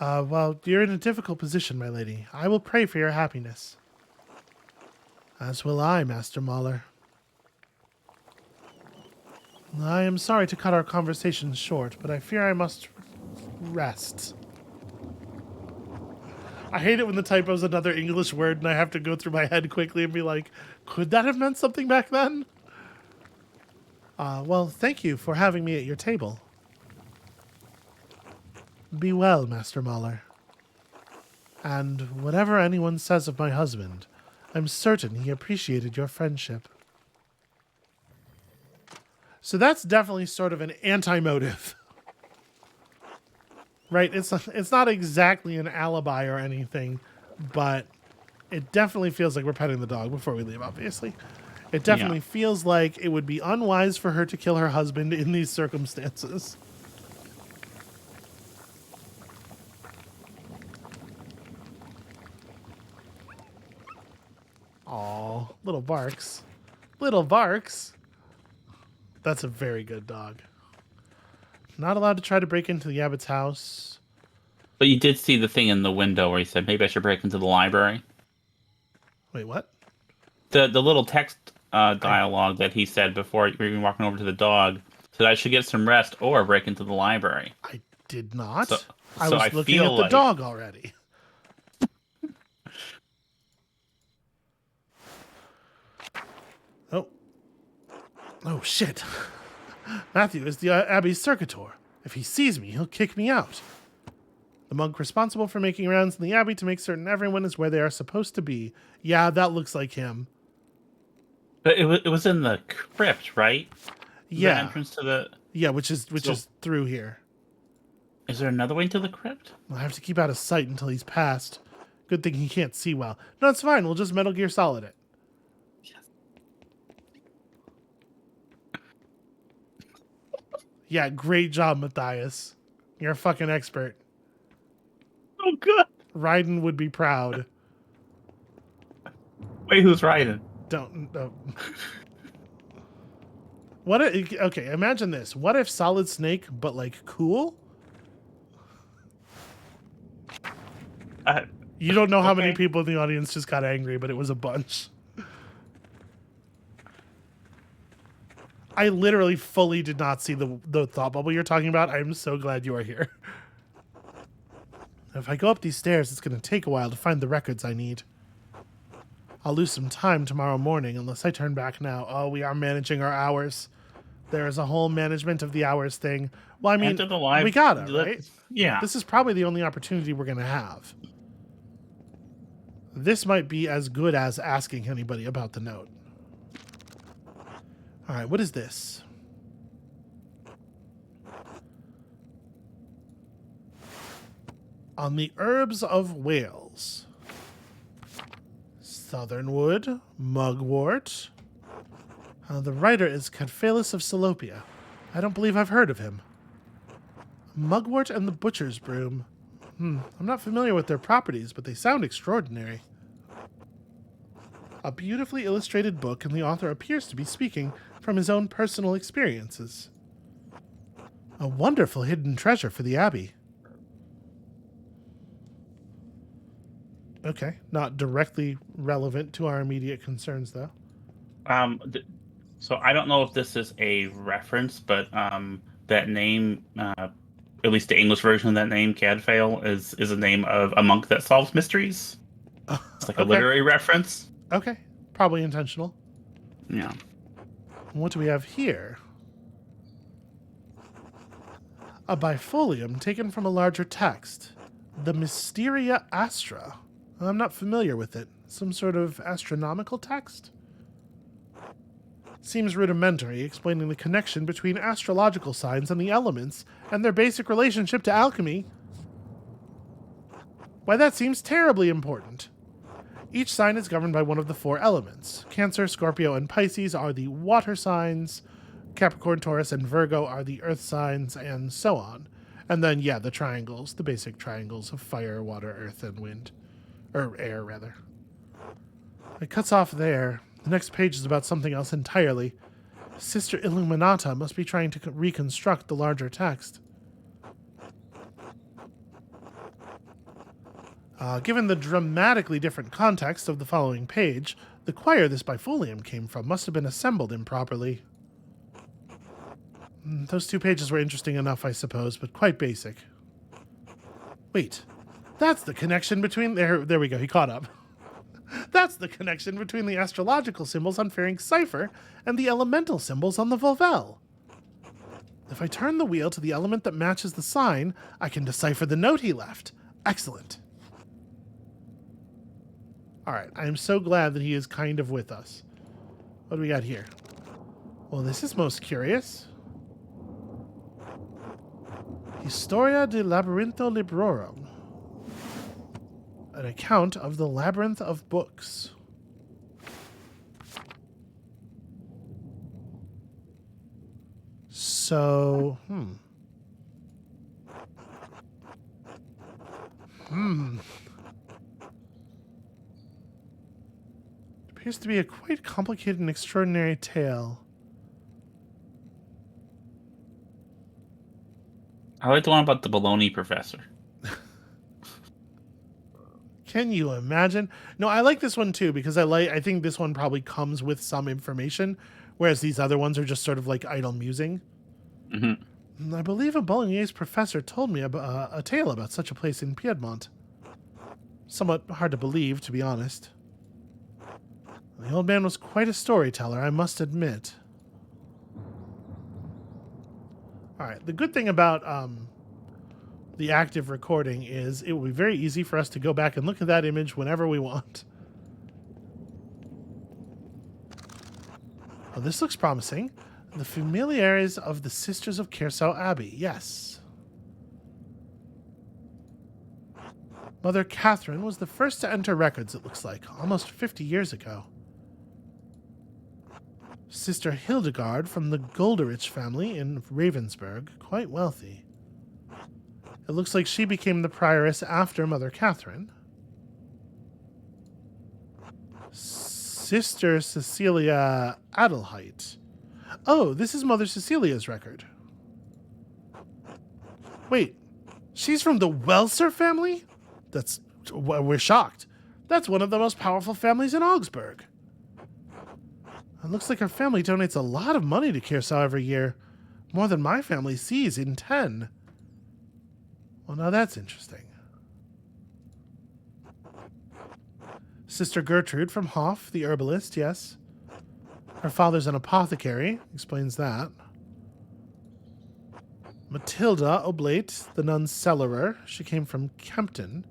Well, you're in a difficult position, my lady. I will pray for your happiness. As will I, Master Mahler. I am sorry to cut our conversation short, but I fear I must rest. I hate it when the typo's another English word and I have to go through my head quickly and be like, could that have meant something back then? Well, thank you for having me at your table. Be well, Master Mahler. And whatever anyone says of my husband, I'm certain he appreciated your friendship. So that's definitely sort of an anti-motive. Right? It's not exactly an alibi or anything, but it definitely feels like we're petting the dog before we leave, obviously. It definitely feels like it would be unwise for her to kill her husband in these circumstances. Aw, little Barks. Little Barks. That's a very good dog. Not allowed to try to break into the abbot's house. But you did see the thing in the window where he said, maybe I should break into the library. Wait, what? The little text dialogue that he said before we were walking over to the dog said I should get some rest or break into the library. I did not. So I was I looking feel at the like- dog already. Oh, shit. Matthew is the Abbey's circuitor. If he sees me, he'll kick me out. The monk responsible for making rounds in the Abbey to make certain everyone is where they are supposed to be. Yeah, that looks like him. But it was in the crypt, right? Yeah. The entrance to the... Yeah, which is through here. Is there another way to the crypt? I have to keep out of sight until he's passed. Good thing he can't see well. No, it's fine. We'll just Metal Gear Solid it. Yeah, great job, Matthias. You're a fucking expert. Oh, good. Raiden would be proud. Wait, who's Raiden? Don't. Okay, imagine this. What if Solid Snake, but like cool? You don't know how many people in the audience just got angry, but it was a bunch. I literally fully did not see the thought bubble you're talking about. I'm so glad you are here. If I go up these stairs, it's going to take a while to find the records I need. I'll lose some time tomorrow morning unless I turn back now. Oh, we are managing our hours. There is a whole management of the hours thing. Well, I mean, we gotta, right? Yeah. This is probably the only opportunity we're going to have. This might be as good as asking anybody about the note. All right, what is this? On the herbs of Wales. Southernwood, mugwort. The writer is Cadphalis of Salopia. I don't believe I've heard of him. Mugwort and the butcher's broom. I'm not familiar with their properties, but they sound extraordinary. A beautifully illustrated book, and the author appears to be speaking from his own personal experiences. A wonderful hidden treasure for the Abbey. Okay, not directly relevant to our immediate concerns, though. So I don't know if this is a reference, but that name, at least the English version of that name, Cadfael, is a name of a monk that solves mysteries. It's like a Okay. literary reference. Okay, probably intentional. Yeah. What do we have here? A bifolium taken from a larger text. The Mysteria Astra. I'm not familiar with it. Some sort of astronomical text? Seems rudimentary, explaining the connection between astrological signs and the elements and their basic relationship to alchemy. Why, that seems terribly important. Each sign is governed by one of the 4 elements. Cancer, Scorpio, and Pisces are the water signs. Capricorn, Taurus, and Virgo are the earth signs, and so on. And then, yeah, the triangles, the basic triangles of fire, water, earth, and wind. Or air, rather. It cuts off there. The next page is about something else entirely. Sister Illuminata must be trying to reconstruct the larger text. Given the dramatically different context of the following page, the choir this bifolium came from must have been assembled improperly. Those 2 pages were interesting enough, I suppose, but quite basic. Wait, that's the connection between... There we go, he caught up. That's the connection between the astrological symbols on Faring's cipher and the elemental symbols on the Volvel. If I turn the wheel to the element that matches the sign, I can decipher the note he left. Excellent. Alright, I am so glad that he is kind of with us. What do we got here? Well, this is most curious. Historia de Labyrintho Librorum. An account of the labyrinth of books. So, It appears to be a quite complicated and extraordinary tale. I like the one about the baloney professor. Can you imagine? No, I like this one too because I think this one probably comes with some information, whereas these other ones are just sort of like idle musing. Mm-hmm. I believe a Bolognese professor told me about a tale about such a place in Piedmont. Somewhat hard to believe, to be honest. The old man was quite a storyteller, I must admit. Alright, the good thing about the active recording is it will be very easy for us to go back and look at that image whenever we want. Oh, this looks promising. The Familiares of the Sisters of Kersau Abbey. Yes. Mother Catherine was the first to enter records, it looks like, almost 50 years ago. Sister Hildegard from the Golderich family in Ravensburg, quite wealthy. It looks like she became the prioress after Mother Catherine. Sister Cecilia Adelheid. Oh, this is Mother Cecilia's record. Wait, she's from the Welser family? We're shocked. That's one of the most powerful families in Augsburg. It looks like her family donates a lot of money to Kersau every year. More than my family sees in 10. Well, now that's interesting. Sister Gertrude from Hoff, the herbalist, yes. Her father's an apothecary, explains that. Matilda Oblate, the nun's cellarer. She came from Kempton.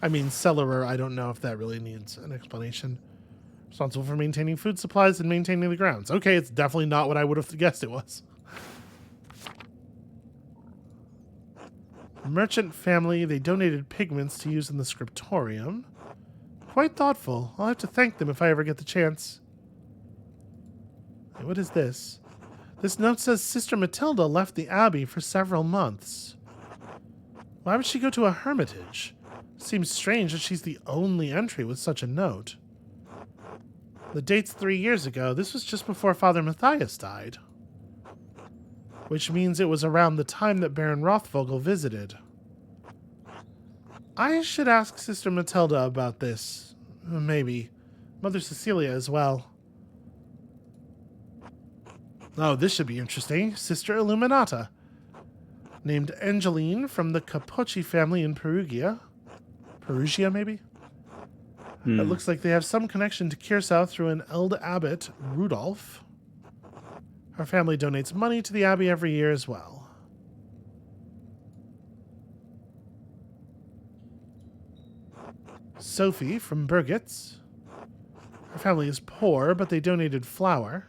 I mean, cellarer, I don't know if that really needs an explanation. Responsible for maintaining food supplies and maintaining the grounds. Okay, it's definitely not what I would have guessed it was. Merchant family, they donated pigments to use in the scriptorium. Quite thoughtful. I'll have to thank them if I ever get the chance. Hey, what is this? This note says Sister Matilda left the abbey for several months. Why would she go to a hermitage? Seems strange that she's the only entry with such a note. The date's 3 years ago. This was just before Father Matthias died. Which means it was around the time that Baron Rothvogel visited. I should ask Sister Matilda about this. Maybe. Mother Cecilia as well. Oh, this should be interesting. Sister Illuminata. Named Angeline from the Capocci family in Perugia. Perugia, maybe? It looks like they have some connection to Kirsau through an Eld Abbot, Rudolph. Her family donates money to the Abbey every year as well. Sophie from Burgitz. Her family is poor, but they donated flour.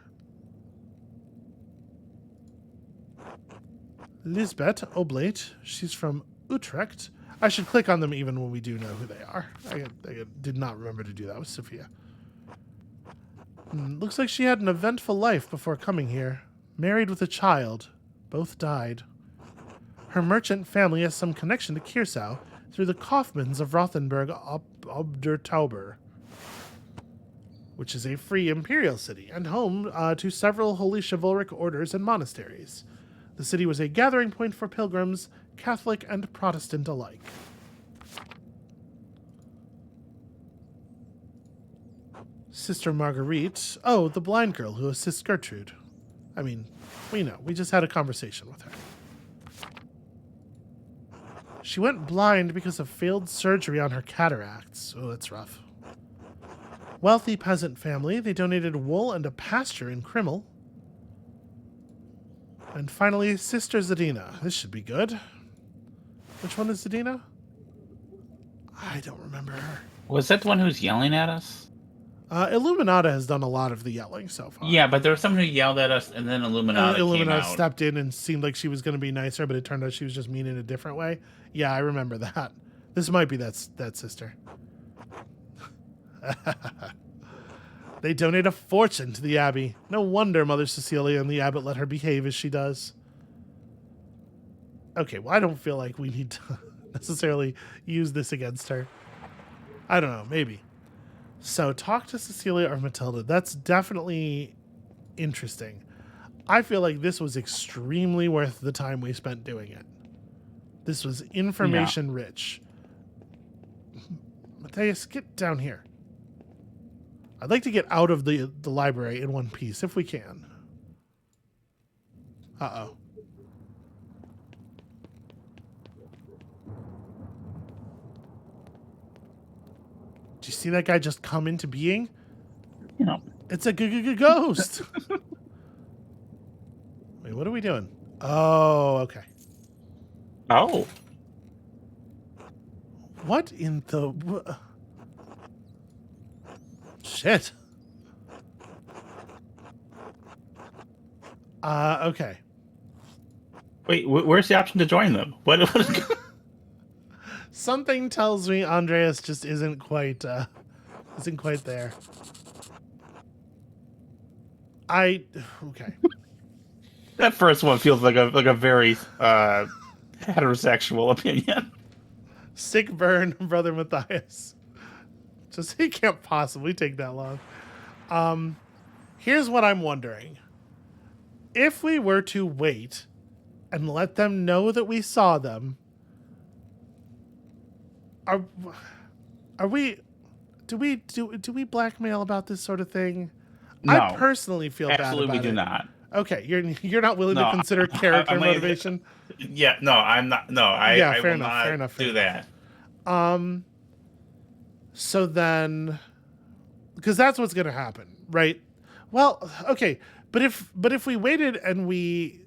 Lisbeth Oblate. She's from Utrecht. I should click on them even when we do know who they are. I did not remember to do that with Sophia. Looks like she had an eventful life before coming here. Married with a child. Both died. Her merchant family has some connection to Kirsau through the Kaufmanns of Rothenburg ob der Tauber, which is a free imperial city and home to several holy chivalric orders and monasteries. The city was a gathering point for pilgrims, Catholic and Protestant alike. Sister Marguerite. Oh, the blind girl who assists Gertrude. I mean, we know. We just had a conversation with her. She went blind because of failed surgery on her cataracts. Oh, that's rough. Wealthy peasant family. They donated wool and a pasture in Krimmel. And finally, Sister Zadina. This should be good. Which one is Zadina? I don't remember her. Was that the one who's yelling at us? Illuminata has done a lot of the yelling so far. Yeah, but there was someone who yelled at us, and then Illuminata came out. Stepped in and seemed like she was going to be nicer, but it turned out she was just mean in a different way. Yeah, I remember that. This might be that sister. They donate a fortune to the Abbey. No wonder Mother Cecilia and the Abbot let her behave as she does. Okay, well, I don't feel like we need to necessarily use this against her. I don't know, maybe. So, talk to Cecilia or Matilda. That's definitely interesting. I feel like this was extremely worth the time we spent doing it. This was information rich. Matthias, get down here. I'd like to get out of the library in one piece, if we can. Uh-oh. Did you see that guy just come into being? You know. It's a ghost. Wait, what are we doing? Oh, okay. Oh. What in the... Shit. Okay. Wait, where's the option to join them? What is... Something tells me Andreas just isn't quite there. Okay. That first one feels like a very heterosexual opinion. Sick burn, Brother Matthias. Just he can't possibly take that long. Here's what I'm wondering. If we were to wait and let them know that we saw them, do we blackmail about this sort of thing? No, I personally feel bad about it. Absolutely, we do not. Okay, you're not willing to consider character motivation? Yeah, no, I'm not. No, I will not do that. So then, because that's what's going to happen, right? Well, okay, but if we waited and we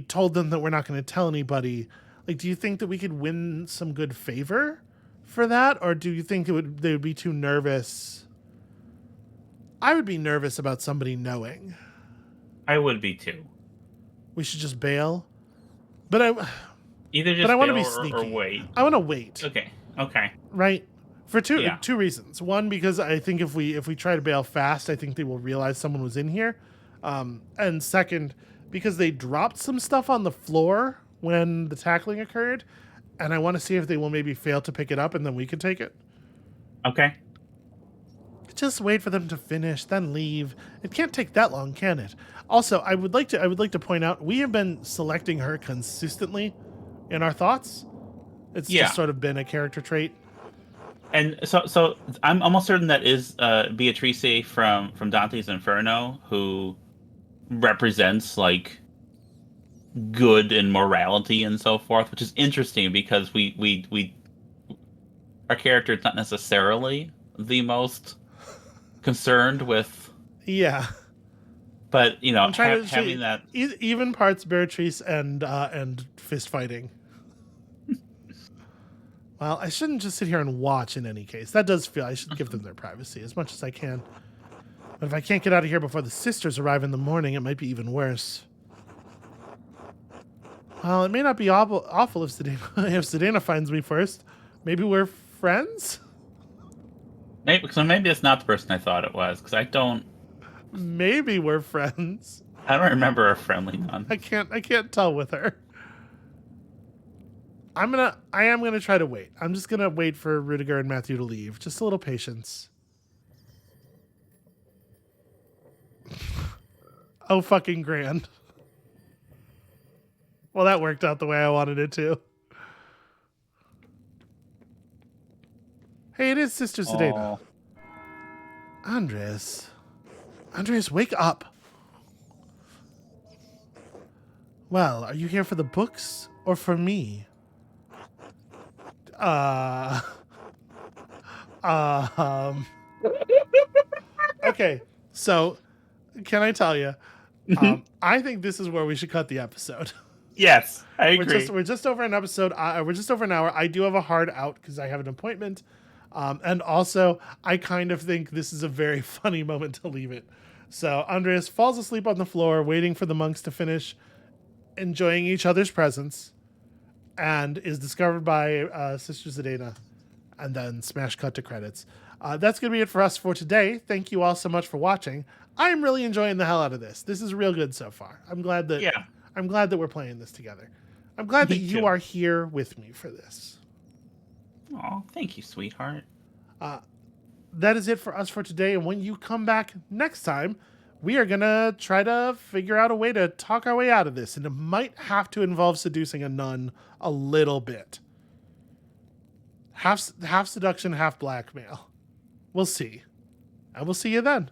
told them that we're not going to tell anybody, like, do you think that we could win some good favor for that, or do you think they would be too nervous? I would be nervous about somebody knowing. I would be too. We should just bail, but I want to be sneaky or wait. I want to wait. Okay. Right. For two reasons. One, because I think if we try to bail fast, I think they will realize someone was in here. And second, because they dropped some stuff on the floor when the tackling occurred, and I want to see if they will maybe fail to pick it up, and then we can take it. Okay. Just wait for them to finish, then leave. It can't take that long, can it? Also, I would like to point out we have been selecting her consistently in our thoughts. It's just Yeah. sort of been a character trait. And so I'm almost certain that is Beatrice from Dante's Inferno, who represents like good and morality and so forth, which is interesting because we our character is not necessarily the most concerned with, Yeah. but you know, I'm trying to having see that. even parts Beatrice and fist fighting. Well, I shouldn't just sit here and watch in any case. That does feel I should give them their privacy as much as I can. But if I can't get out of here before the sisters arrive in the morning, it might be even worse. Well, it may not be awful if Sedena finds me first. Maybe we're friends? Maybe it's not the person I thought it was, because Maybe we're friends. I don't remember a friendly nun. I can't tell with her. I am gonna try to wait. I'm just gonna wait for Rudiger and Matthew to leave. Just a little patience. Oh, fucking grand. Well, that worked out the way I wanted it to. Hey, it is Sister Sedena. Andres, wake up. Well, are you here for the books or for me? Okay, so can I tell you? I think this is where we should cut the episode. Yes, I agree. We're just over an episode. We're just over an hour. I do have a hard out because I have an appointment, and also I kind of think this is a very funny moment to leave it. So Andreas falls asleep on the floor, waiting for the monks to finish enjoying each other's presence, and is discovered by Sister Sedena, and then smash cut to credits. That's going to be it for us for today. Thank you all so much for watching. I'm really enjoying the hell out of this. This is real good so far. I'm glad that we're playing this together. I'm glad that you are here with me for this. Oh, thank you, sweetheart. That is it for us for today. And when you come back next time, we are going to try to figure out a way to talk our way out of this. And it might have to involve seducing a nun a little bit. Half seduction, half blackmail. We'll see. And we'll see you then.